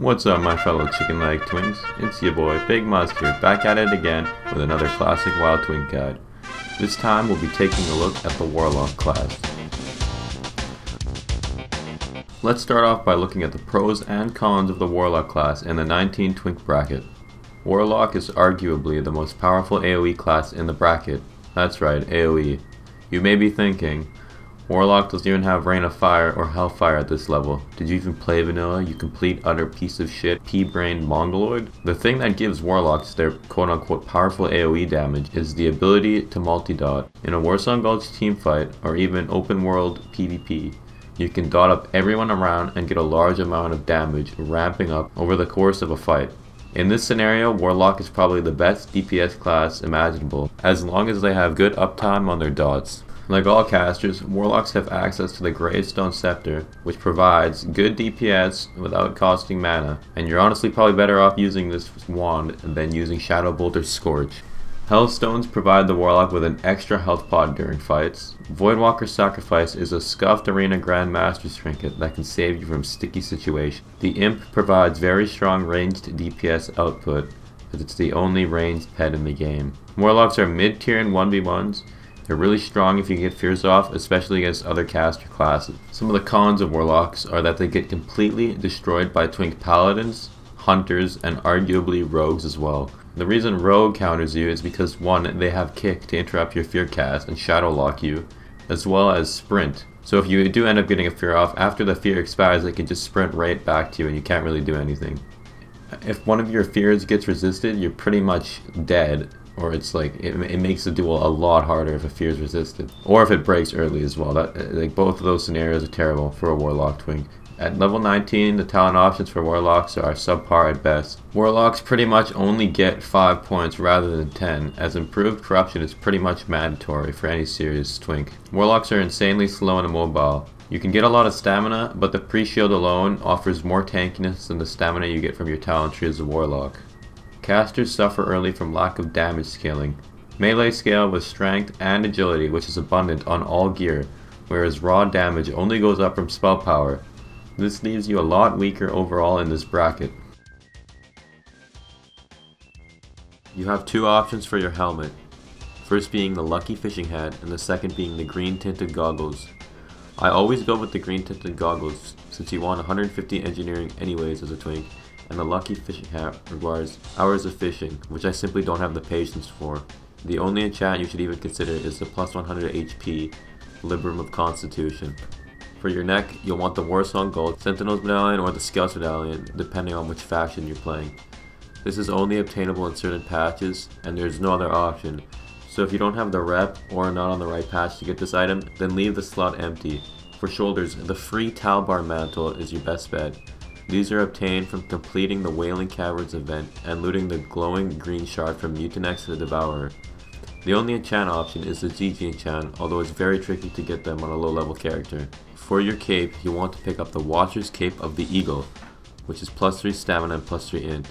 What's up, my fellow chicken leg twins? It's your boy Big Muzz here, back at it again with another classic Wild Twink guide. This time we'll be taking a look at the Warlock class. Let's start off by looking at the pros and cons of the Warlock class in the 19 Twink bracket. Warlock is arguably the most powerful AoE class in the bracket. That's right, AoE. You may be thinking, Warlock doesn't even have Rain of Fire or Hellfire at this level. Did you even play vanilla, you complete utter piece of shit pea-brained mongoloid? The thing that gives Warlocks their quote-unquote powerful AoE damage is the ability to multi-dot. In a Warsong Gulch teamfight, or even open world PvP, you can dot up everyone around and get a large amount of damage ramping up over the course of a fight. In this scenario, Warlock is probably the best DPS class imaginable, as long as they have good uptime on their dots. Like all casters, Warlocks have access to the Gravestone Scepter, which provides good DPS without costing mana, and you're honestly probably better off using this wand than using Shadow Bolt or Scorch. Hellstones provide the Warlock with an extra health pod during fights. Voidwalker's Sacrifice is a scuffed Arena Grandmaster's trinket that can save you from sticky situations. The Imp provides very strong ranged DPS output, as it's the only ranged pet in the game. Warlocks are mid-tier in 1v1s. They're really strong if you get fears off, especially against other caster classes. Some of the cons of Warlocks are that they get completely destroyed by Twink Paladins, Hunters, and arguably Rogues as well. The reason Rogue counters you is because 1, they have Kick to interrupt your fear cast and shadow lock you, as well as Sprint. So if you do end up getting a fear off, after the fear expires they can just sprint right back to you and you can't really do anything. If one of your fears gets resisted, you're pretty much dead. Or it's like, it makes the duel a lot harder if a fear is resisted. Or if it breaks early as well. Like both of those scenarios are terrible for a Warlock Twink. At level 19, the talent options for Warlocks are subpar at best. Warlocks pretty much only get 5 points rather than 10, as improved corruption is pretty much mandatory for any serious Twink. Warlocks are insanely slow and immobile. You can get a lot of stamina, but the pre-shield alone offers more tankiness than the stamina you get from your talent tree as a Warlock. Casters suffer early from lack of damage scaling. Melee scale with strength and agility, which is abundant on all gear, whereas raw damage only goes up from spell power. This leaves you a lot weaker overall in this bracket. You have 2 options for your helmet, first being the lucky fishing hat and the second being the green tinted goggles. I always go with the green tinted goggles since you want 150 engineering anyways as a Twink, and the lucky fishing hat requires hours of fishing, which I simply don't have the patience for. The only enchant you should even consider is the plus 100 HP Librum of Constitution. For your neck, you'll want the Warsong Gold, Sentinel's Medallion, or the Scouts Medallion, depending on which faction you're playing. This is only obtainable in certain patches, and there's no other option, so if you don't have the rep or are not on the right patch to get this item, then leave the slot empty. For shoulders, the free Talbar Mantle is your best bet. These are obtained from completing the Wailing Caverns event and looting the glowing green shard from Mutinex the Devourer. The only enchant option is the GG enchant, although it's very tricky to get them on a low level character. For your cape, you want to pick up the Watcher's Cape of the Eagle, which is plus 3 stamina and plus 3 int.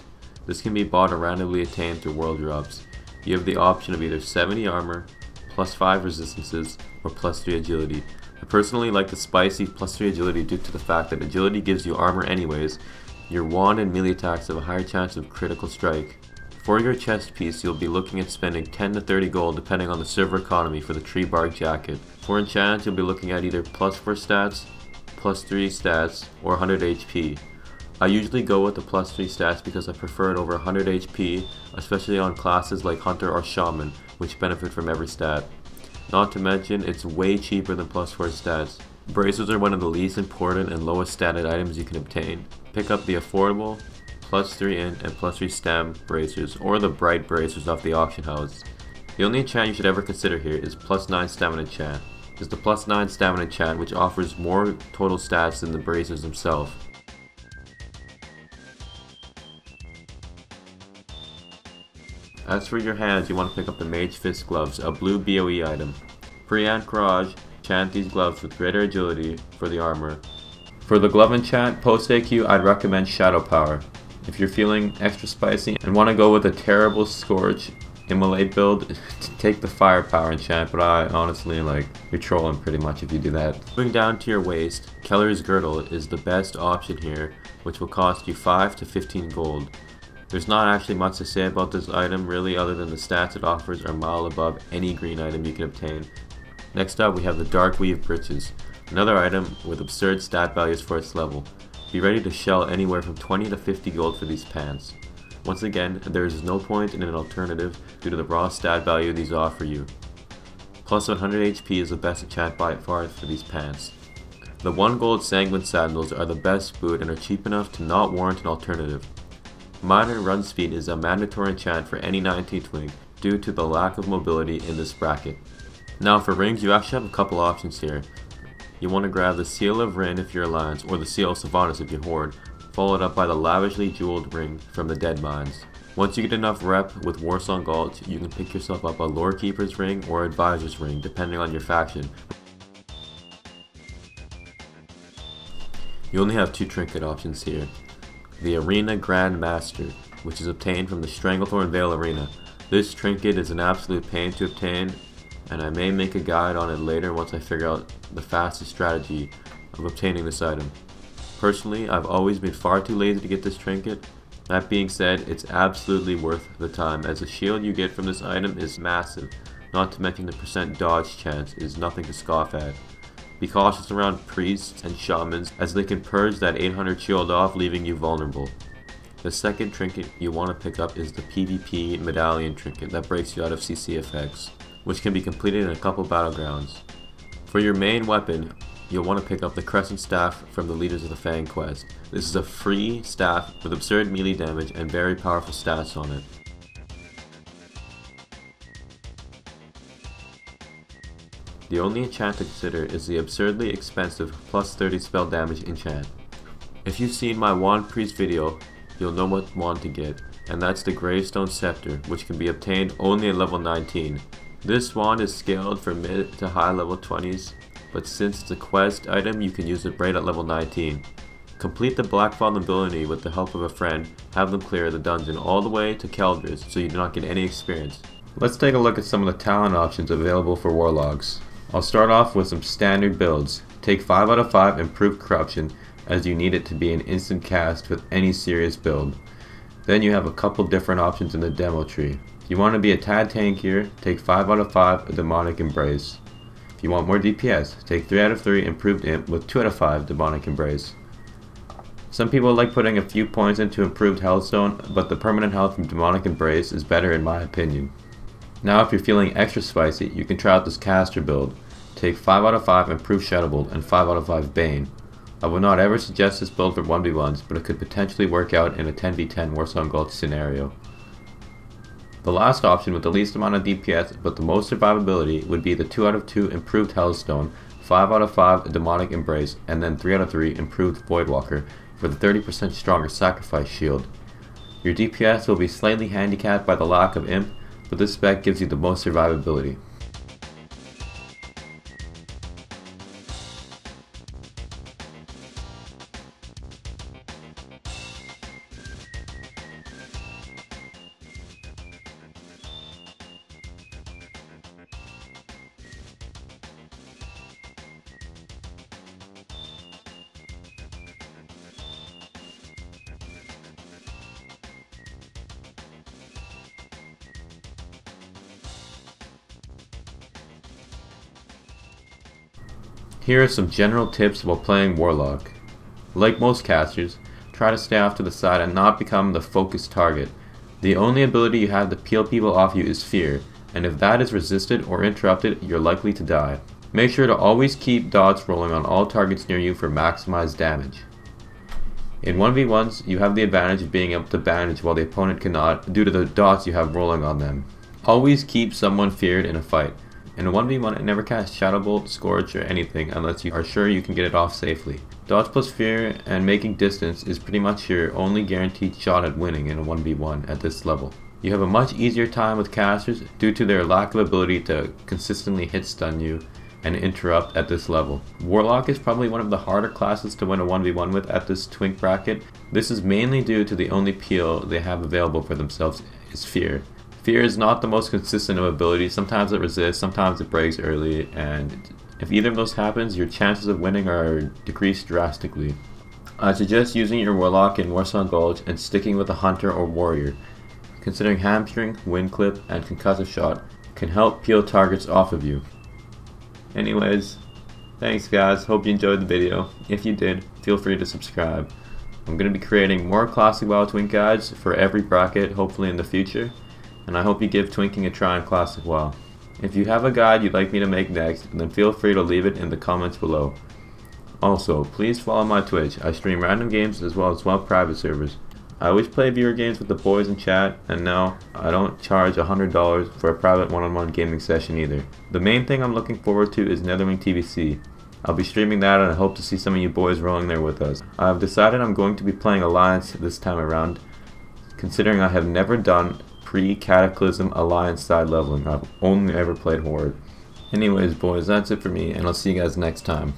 This can be bought or randomly attained through world drops. You have the option of either 70 armor, plus 5 resistances, or plus 3 agility. I personally like the spicy plus 3 agility due to the fact that agility gives you armor anyways. Your wand and melee attacks have a higher chance of critical strike. For your chest piece, you'll be looking at spending 10 to 30 gold depending on the server economy for the tree bark jacket. For enchants, you'll be looking at either plus 4 stats, plus 3 stats, or 100 HP. I usually go with the plus 3 stats because I prefer it over 100 HP, especially on classes like Hunter or Shaman, which benefit from every stat. Not to mention, it's way cheaper than plus 4 stats. Bracers are one of the least important and lowest statted items you can obtain. Pick up the affordable, plus 3 int and plus 3 stam bracers, or the bright bracers off the auction house. The only enchant you should ever consider here is plus 9 stamina enchant. It's the plus 9 stamina enchant which offers more total stats than the bracers themselves. As for your hands, you want to pick up the Mage Fist Gloves, a blue BOE item. Pre-Anchorage, enchant these gloves with greater agility for the armor. For the glove enchant, post AQ, I'd recommend Shadow Power. If you're feeling extra spicy and want to go with a terrible Scorch, Immolate build, take the firepower enchant, but I honestly, you're trolling pretty much if you do that. Moving down to your waist, Keller's Girdle is the best option here, which will cost you 5 to 15 gold. There's not actually much to say about this item really, other than the stats it offers are mile above any green item you can obtain. Next up we have the Dark Weave Breeches, another item with absurd stat values for its level. Be ready to shell anywhere from 20 to 50 gold for these pants. Once again, there is no point in an alternative due to the raw stat value these offer you. Plus 100 HP is the best enchant by far for these pants. The 1 gold Sanguine Sandals are the best boot and are cheap enough to not warrant an alternative. Minor Run Speed is a mandatory enchant for any 19 twink due to the lack of mobility in this bracket. Now for rings, you actually have a couple options here. You want to grab the Seal of Rin if you're Alliance, or the Seal of Sylvanas if you're Horde, followed up by the lavishly jeweled ring from the Dead Mines. Once you get enough rep with Warsong Gulch, you can pick yourself up a Lore Keeper's ring or Advisor's ring depending on your faction. You only have 2 trinket options here. The Arena Grand Master, which is obtained from the Stranglethorn Vale Arena. This trinket is an absolute pain to obtain, and I may make a guide on it later once I figure out the fastest strategy of obtaining this item. Personally, I've always been far too lazy to get this trinket. That being said, it's absolutely worth the time, as the shield you get from this item is massive, not to mention the percent dodge chance is nothing to scoff at. Be cautious around priests and shamans, as they can purge that 800 shield off, leaving you vulnerable. The second trinket you want to pick up is the PvP Medallion trinket that breaks you out of CC effects, which can be completed in a couple battlegrounds. For your main weapon, you'll want to pick up the Crescent Staff from the Leaders of the Fang quest. This is a free staff with absurd melee damage and very powerful stats on it. The only enchant to consider is the absurdly expensive plus 30 spell damage enchant. If you've seen my Wand Priest video, you'll know what wand to get, and that's the Gravestone Scepter, which can be obtained only at level 19. This wand is scaled for mid to high level 20s, but since it's a quest item, you can use it right at level 19. Complete the Blackfall ability with the help of a friend, have them clear the dungeon all the way to Keldris so you do not get any experience. Let's take a look at some of the talent options available for Warlocks. I'll start off with some standard builds. Take 5 out of 5 Improved Corruption, as you need it to be an instant cast with any serious build. Then you have a couple different options in the demo tree. If you want to be a tad tankier, take 5 out of 5 Demonic Embrace. If you want more DPS, take 3 out of 3 Improved Imp with 2 out of 5 Demonic Embrace. Some people like putting a few points into Improved Hellstone, but the permanent health from Demonic Embrace is better in my opinion. Now if you're feeling extra spicy, you can try out this caster build. Take 5 out of 5 Improved Shadowbolt and 5 out of 5 Bane. I would not ever suggest this build for 1v1s, but it could potentially work out in a 10v10 Warsong Gulch scenario. The last option with the least amount of DPS but the most survivability would be the 2 out of 2 Improved Hellstone, 5 out of 5 Demonic Embrace, and then 3 out of 3 Improved Voidwalker for the 30% stronger Sacrifice Shield. Your DPS will be slightly handicapped by the lack of Imp, but this spec gives you the most survivability. Here are some general tips while playing Warlock. Like most casters, try to stay off to the side and not become the focused target. The only ability you have to peel people off you is Fear, and if that is resisted or interrupted, you're likely to die. Make sure to always keep dots rolling on all targets near you for maximized damage. In 1v1s, you have the advantage of being able to bandage while the opponent cannot due to the dots you have rolling on them. Always keep someone feared in a fight. In a 1v1, I never cast Shadowbolt, Scourge, or anything unless you are sure you can get it off safely. Dodge plus Fear and making distance is pretty much your only guaranteed shot at winning in a 1v1 at this level. You have a much easier time with casters due to their lack of ability to consistently hit stun you and interrupt at this level. Warlock is probably one of the harder classes to win a 1v1 with at this twink bracket. This is mainly due to the only peel they have available for themselves is Fear. Fear is not the most consistent of abilities. Sometimes it resists, sometimes it breaks early, and if either of those happens, your chances of winning are decreased drastically. I suggest using your Warlock in Warsaw Gulch and sticking with a Hunter or Warrior, considering Hamstring, Wind Clip, and Concussive Shot can help peel targets off of you. Anyways, thanks guys, hope you enjoyed the video. If you did, feel free to subscribe. I'm going to be creating more Classic WoW Twink guides for every bracket, hopefully in the future, and I hope you give twinking a try in Classic WoW. If you have a guide you'd like me to make next, then feel free to leave it in the comments below. Also, please follow my Twitch. I stream random games as well as private servers. I always play viewer games with the boys in chat, and no, I don't charge $100 for a private one-on-one gaming session either. The main thing I'm looking forward to is Netherwing TVC. I'll be streaming that and I hope to see some of you boys rolling there with us. I have decided I'm going to be playing Alliance this time around, considering I have never done pre-Cataclysm Alliance side leveling. I've only ever played Horde. Anyways boys, that's it for me, and I'll see you guys next time.